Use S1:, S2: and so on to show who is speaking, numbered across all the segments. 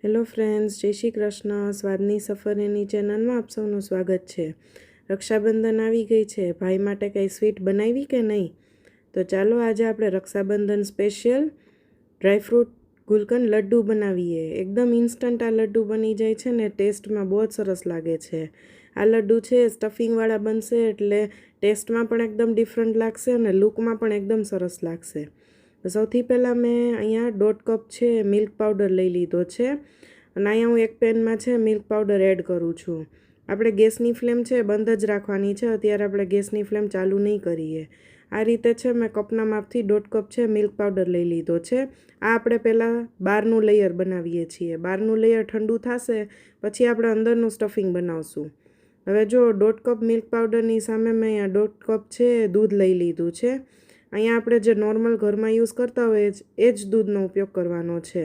S1: Hello friends, જય શ્રી કૃષ્ણ. સ્વાદની સફર ચેનલમાં આપ સૌનું સ્વાગત છે. રક્ષાબંધન આવી ગઈ છે. ભાઈ માટે કંઈ સ્વીટ બનાવી કે નહીં? તો ચાલો આજે આપણે રક્ષાબંધન સ્પેશિયલ ડ્રાયફ્રૂટ ગુલકંદ લડ્ડુ બનાવીએ. એકદમ ઇન્સ્ટન્ટ આ લડ્ડુ બની જાય છે ને ટેસ્ટમાં બહુ જ સરસ લાગે છે. આ લડ્ડુ છે સ્ટફિંગવાળા બનશે એટલે ટેસ્ટમાં પણ એકદમ ડિફરન્ટ લાગશે અને લુકમાં પણ એકદમ સરસ લાગશે. સૌથી પહેલાં મેં અહીંયા 1.5 કપ છે મિલ્ક પાવડર લઈ લીધો છે અને અહીંયા હું એક પેનમાં છે મિલ્ક પાવડર એડ કરું છું. આપણે ગેસની ફ્લેમ છે બંધ જ રાખવાની છે. અત્યારે આપણે ગેસની ફ્લેમ ચાલુ નહીં કરીએ. આ રીતે છે મેં કપના માપથી 1.5 કપ છે મિલ્ક પાવડર લઈ લીધો છે. આ આપણે પહેલાં બહારનું લેયર બનાવીએ છીએ. બહારનું લેયર ઠંડુ થશે પછી આપણે અંદરનું સ્ટફિંગ બનાવશું. હવે જો 1.5 કપ મિલ્ક પાવડરની સામે મેં અહીંયા 1.5 કપ છે દૂધ લઈ લીધું છે. અહીંયા આપણે જે નોર્મલ ઘરમાં યુઝ કરતા હોય એ જ દૂધનો ઉપયોગ કરવાનો છે.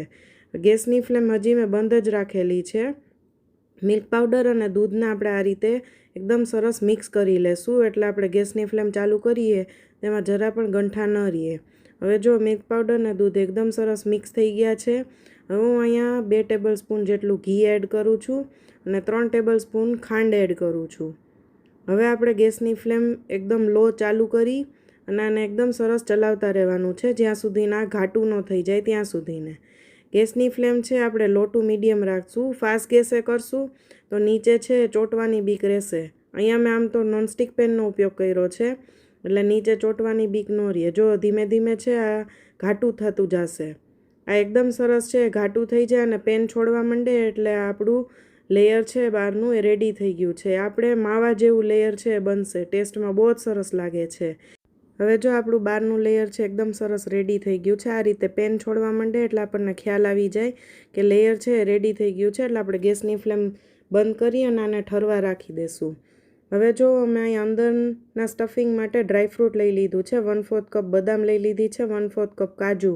S1: ગેસની ફ્લેમ હજી મેં બંધ જ રાખેલી છે. મિલ્ક પાવડર અને દૂધને આપણે આ રીતે એકદમ સરસ મિક્સ કરી લેશું. એટલે આપણે ગેસની ફ્લેમ ચાલુ કરીએ તેમાં જરા પણ ગંઠા ન રહીએ. હવે જો મિલ્ક પાવડર અને દૂધ એકદમ સરસ મિક્સ થઈ ગયા છે. હવે હું અહીંયા 2 ટેબલ સ્પૂન જેટલું ઘી એડ કરું છું અને 3 ટેબલ સ્પૂન ખાંડ એડ કરું છું. હવે આપણે ગેસની ફ્લેમ એકદમ લો ચાલુ કરી અને આને એકદમ સરસ ચલાવતા રહેવાનું છે જ્યાં સુધી ના ઘાટું ન થઈ જાય ત્યાં સુધીને. ગેસની ફ્લેમ છે આપણે લો ટુ મીડિયમ રાખશું. ફાસ્ટ ગેસે કરશું તો નીચે છે ચોંટવાની બીક રહેશે. અહીંયા મેં આમ તો નોનસ્ટિક પેનનો ઉપયોગ કર્યો છે એટલે નીચે ચોંટવાની બીક ન રહે. જો ધીમે ધીમે છે આ ઘાટું થતું જશે. આ એકદમ સરસ છે ઘાટું થઈ જાય અને પેન છોડવા માંડે એટલે આપણું લેયર છે બહારનું એ રેડી થઈ ગયું છે. આપણે માવા જેવું લેયર છે બનશે. ટેસ્ટમાં બહુ જ સરસ લાગે છે. હવે જો આપણું બહારનું લેયર છે એકદમ સરસ રેડી થઈ ગયું છે. આ રીતે પેન છોડવા માંડે એટલે આપણને ખ્યાલ આવી જાય કે લેયર છે રેડી થઈ ગયું છે. એટલે આપણે ગેસની ફ્લેમ બંધ કરી અને આને ઠરવા રાખી દઈશું. હવે જો મેં અહીં અંદરના સ્ટફિંગ માટે ડ્રાયફ્રૂટ લઈ લીધું છે. 1/4 કપ બદામ લઈ લીધી છે, 1/4 કપ કાજુ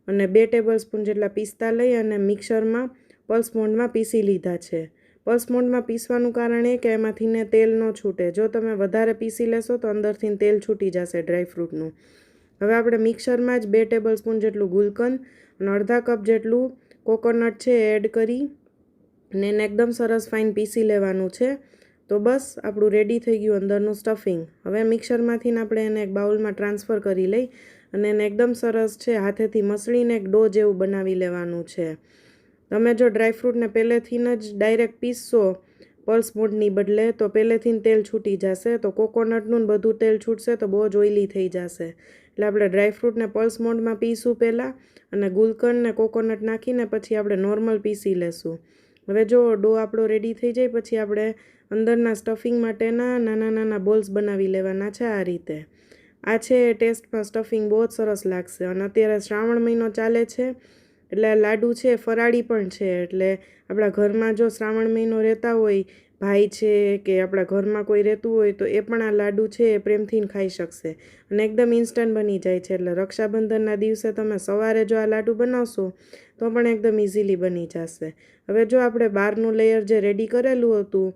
S1: અને 2 ટેબલ સ્પૂન જેટલા પિસ્તા લઈ અને મિક્સરમાં પલ્સ મોડમાં પીસી લીધા છે. પલ્સ મોડમાં પીસવાનું કારણ એ કે એમાંથી ને તેલ ન છૂટે. જો તમે વધારે પીસી લેશો તો અંદરથી તેલ છૂટી જશે ડ્રાયફ્રૂટનું. હવે આપણે મિક્સરમાં જ 2 ટેબલ સ્પૂન જેટલું ગુલકંદ અને અડધા કપ જેટલું કોકોનટ છે એડ કરી અને એને એકદમ સરસ ફાઇન પીસી લેવાનું છે. તો બસ આપણું રેડી થઈ ગયું અંદરનું સ્ટફિંગ. હવે મિક્સરમાંથી આપણે એને એક બાઉલમાં ટ્રાન્સફર કરી લઈ અને એને એકદમ સરસ છે હાથેથી મસળીને એક ડો જેવું બનાવી લેવાનું છે. તમે જો ડ્રાયફ્રૂટને પહેલેથી જ ડાયરેક્ટ પીસશો પલ્સ મોડની બદલે તો પહેલેથી તેલ છૂટી જશે. તો કોકોનટનું બધું તેલ છૂટશે તો બહુ જ ઓઇલી થઈ જશે. એટલે આપણે ડ્રાયફ્રૂટને પલ્સ મોડમાં પીસું પહેલાં અને ગુલકંદ ને કોકોનટ નાખીને પછી આપણે નોર્મલ પીસી લેશું. હવે જો ડો આપણો રેડી થઈ જાય પછી આપણે અંદરના સ્ટફિંગ માટેના નાના નાના બોલ્સ બનાવી લેવાના છે. આ રીતે આ છે ટેસ્ટમાં સ્ટફિંગ બહુ જ સરસ લાગશે. અને અત્યારે શ્રાવણ મહિનો ચાલે છે એટલે લાડુ છે ફરાળી પણ છે. એટલે આપણા ઘરમાં જો શ્રાવણ મહિનો રહેતા હોય ભાઈ છે કે આપણા ઘરમાં કોઈ રહેતું હોય તો એ પણ આ લાડુ છે એ પ્રેમથી ખાઈ શકશે અને એકદમ ઇન્સ્ટન્ટ બની જાય છે. એટલે રક્ષાબંધનના દિવસે તમે સવારે જો આ લાડુ બનાવશો તો પણ એકદમ ઇઝીલી બની જશે. હવે જો આપણે બહારનું લેયર જે રેડી કરેલું હતું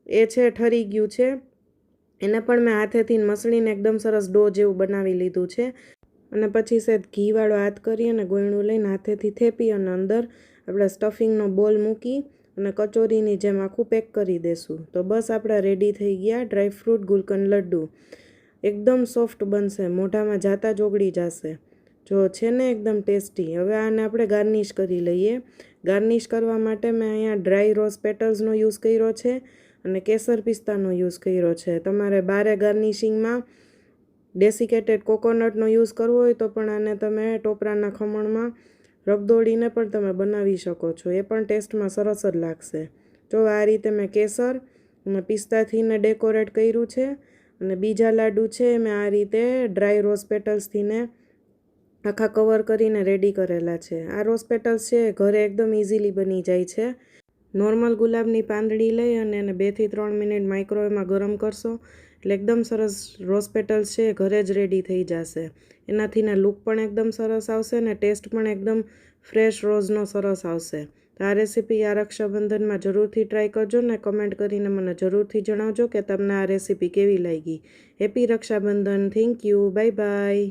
S1: એ છે ઠરી ગયું છે. એને પણ મેં હાથેથી મસળીને એકદમ સરસ ડો જેવું બનાવી લીધું છે અને પછી સહેજ ઘીવાળો હાથ કરી અને ગોયણું લઈને હાથેથી થેપી અને અંદર આપણે સ્ટફિંગનો બોલ મૂકી અને કચોરીની જેમ આખું પેક કરી દેશું. તો બસ આપણા રેડી થઈ ગયા ડ્રાયફ્રૂટ ગુલકંદ લડ્ડુ. એકદમ સોફ્ટ બનશે, મોઢામાં જાતા જ ઓગળી જશે. જો છે ને એકદમ ટેસ્ટી. હવે આને આપણે ગાર્નિશ કરી લઈએ. ગાર્નિશ કરવા માટે મેં અહીંયા ડ્રાય રોઝ પેટલ્સનો યુઝ કર્યો છે અને કેસર પિસ્તાનો યુઝ કર્યો છે. તમારે બારે ગાર્નિશિંગમાં ડેસિકેટેડ કોકોનટનો યુઝ કરવો હોય તો પણ આને તમે ટોપરાના ખમણમાં રગદોળીને પણ તમે બનાવી શકો છો. એ પણ ટેસ્ટમાં સરસ જ લાગશે. જો આ રીતે મેં કેસર અને પિસ્તાથીને ડેકોરેટ કર્યું છે અને બીજા લાડુ છે મેં આ રીતે ડ્રાય રોઝ પેટલ્સથીને આખા કવર કરીને રેડી કરેલા છે. આ રોઝ પેટલ્સ છે ઘરે એકદમ ઇઝીલી બની જાય છે. નોર્મલ ગુલાબની પાંદડી લઈ અને એને 2 થી 3 મિનિટ માઇક્રોવેવમાં ગરમ કરશો એટલે એકદમ સરસ રોઝ પેટલ્સ છે ઘરે જ રેડી થઈ જશે. એનાથીને લુક પણ એકદમ સરસ આવશે ને ટેસ્ટ પણ એકદમ ફ્રેશ રોઝનો સરસ આવશે. તો આ રેસીપી આ રક્ષાબંધનમાં જરૂરથી ટ્રાય કરજો ને કમેન્ટ કરીને મને જરૂરથી જણાવજો કે તમને આ રેસીપી કેવી લાગી. Happy Rakshabandhan. Thank you. Bye by.